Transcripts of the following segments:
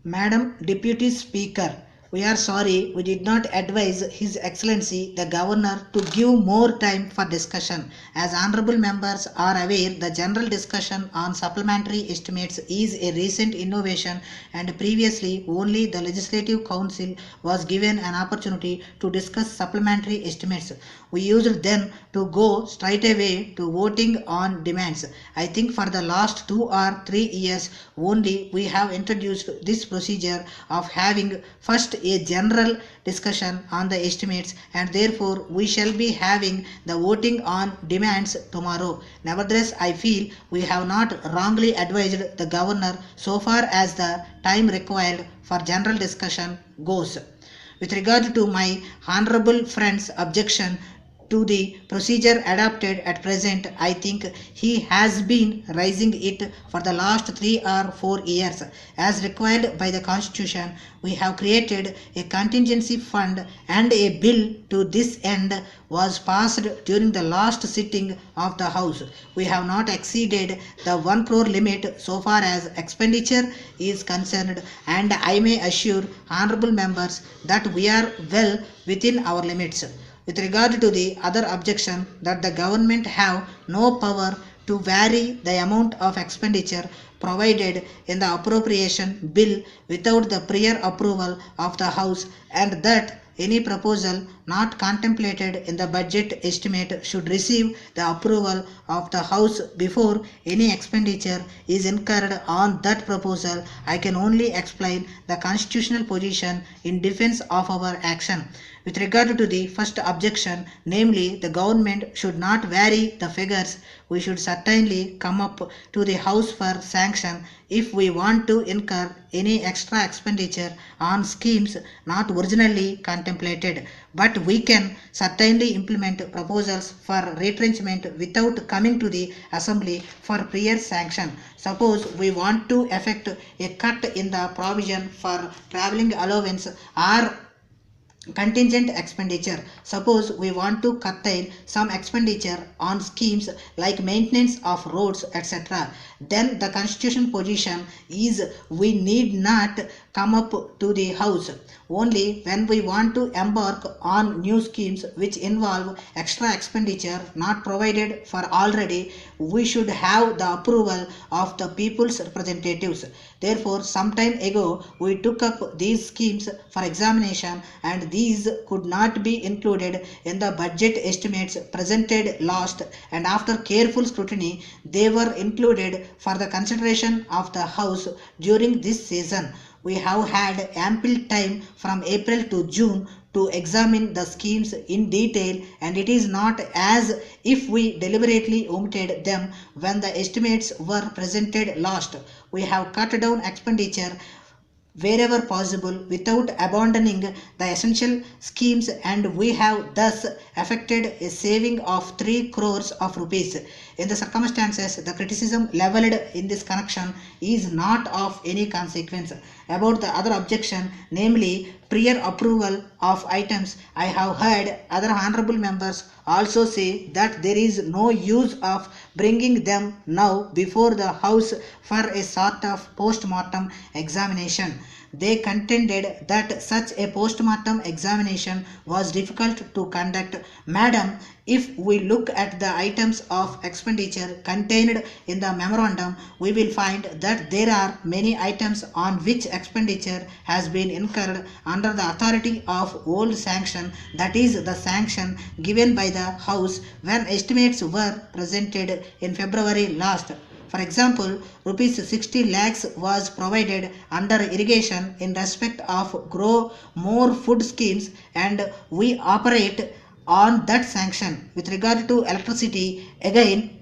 Madam Deputy Speaker, we are sorry we did not advise His Excellency the Governor to give more time for discussion. As honorable members are aware, the general discussion on supplementary estimates is a recent innovation, and previously only the Legislative Council was given an opportunity to discuss supplementary estimates. We used then to go straight away to voting on demands. I think for the last 2 or 3 years only we have introduced this procedure of having first a general discussion on the estimates, and therefore we shall be having the voting on demands tomorrow. Nevertheless, I feel we have not wrongly advised the governor so far as the time required for general discussion goes. With regard to my honorable friend's objection to the procedure adopted at present, I think he has been raising it for the last 3 or 4 years. As required by the Constitution, we have created a contingency fund, and a bill to this end was passed during the last sitting of the House. We have not exceeded the 1 crore limit so far as expenditure is concerned, and I may assure honorable members that we are well within our limits. With regard to the other objection that the government have no power to vary the amount of expenditure provided in the appropriation bill without the prior approval of the House, and that any proposal not contemplated in the budget estimate should receive the approval of the House before any expenditure is incurred on that proposal, I can only explain the constitutional position in defense of our action. With regard to the first objection, namely the government should not vary the figures, we should certainly come up to the House for sanction if we want to incur any extra expenditure on schemes not originally contemplated. But we can certainly implement proposals for retrenchment without coming to the Assembly for prior sanction. Suppose we want to effect a cut in the provision for travelling allowance or contingent expenditure. Suppose we want to curtail some expenditure on schemes like maintenance of roads, etc. Then the constitution position is we need not come up to the House. Only when we want to embark on new schemes which involve extra expenditure not provided for already, we should have the approval of the people's representatives. Therefore, some time ago we took up these schemes for examination, and these could not be included in the budget estimates presented last, and after careful scrutiny they were included for the consideration of the House during this season. We have had ample time from April to June to examine the schemes in detail, and it is not as if we deliberately omitted them when the estimates were presented last. We have cut down expenditure wherever possible without abandoning the essential schemes, and we have thus effected a saving of 3 crores of rupees. In the circumstances, the criticism leveled in this connection is not of any consequence. About the other objection, namely prior approval of items, I have heard other honorable members also say that there is no use of bringing them now before the House for a sort of post-mortem examination. They contended that such a post-mortem examination was difficult to conduct. Madam, if we look at the items of expenditure contained in the memorandum, we will find that there are many items on which expenditure has been incurred under the authority of old sanction, that is the sanction given by the House when estimates were presented in February last. For example, rupees 60 lakhs was provided under irrigation in respect of grow more food schemes, and we operate on that sanction. With regard to electricity, again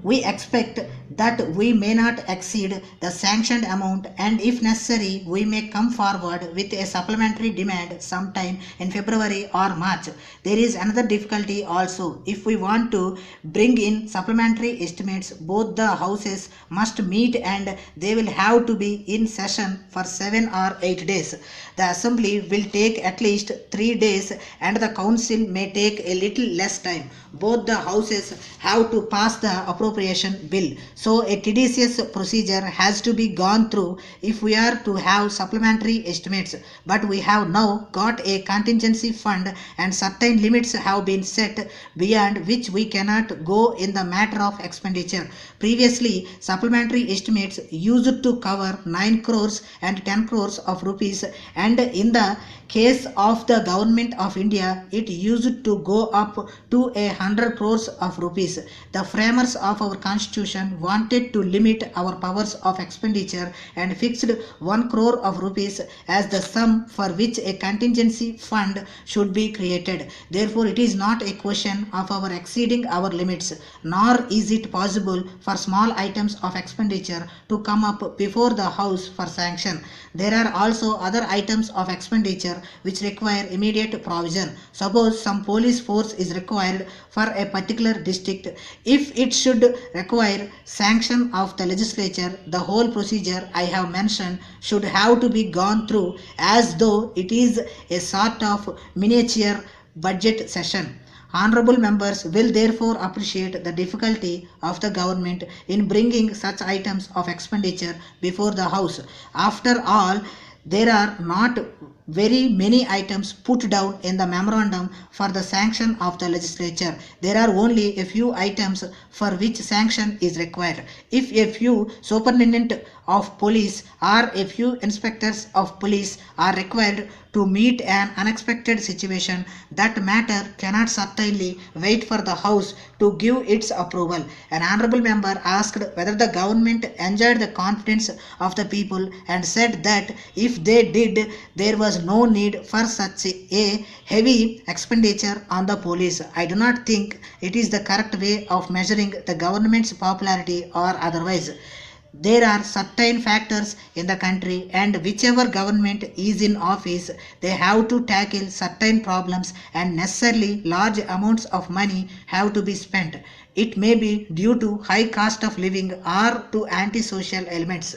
we expect that we may not exceed the sanctioned amount, and if necessary we may come forward with a supplementary demand sometime in February or March. There is another difficulty also. If we want to bring in supplementary estimates, both the houses must meet, and they will have to be in session for 7 or 8 days. The assembly will take at least 3 days, and the council may take a little less time. Both the houses have to pass the appropriate appropriation bill. So a tedious procedure has to be gone through if we are to have supplementary estimates. But we have now got a contingency fund and certain limits have been set beyond which we cannot go in the matter of expenditure. Previously, supplementary estimates used to cover 9 crores and 10 crores of rupees, and in the case of the government of India, it used to go up to 100 crores of rupees. The framers of our constitution wanted to limit our powers of expenditure and fixed 1 crore of rupees as the sum for which a contingency fund should be created. Therefore, it is not a question of our exceeding our limits, nor is it possible for small items of expenditure to come up before the House for sanction. There are also other items of expenditure which require immediate provision. Suppose some police force is required for a particular district. If it should require sanction of the legislature, the whole procedure I have mentioned should have to be gone through as though it is a sort of miniature budget session. Honorable members will therefore appreciate the difficulty of the government in bringing such items of expenditure before the House. After all, there are not very many items put down in the memorandum for the sanction of the legislature. There are only a few items for which sanction is required. If a few superintendent of police or a few inspectors of police are required to meet an unexpected situation, that matter cannot certainly wait for the House to give its approval. An honorable member asked whether the government enjoyed the confidence of the people and said that if they did, there was no need for such a heavy expenditure on the police. I do not think it is the correct way of measuring the government's popularity or otherwise. There are certain factors in the country, and whichever government is in office, they have to tackle certain problems, and necessarily large amounts of money have to be spent. It may be due to high cost of living or to antisocial elements.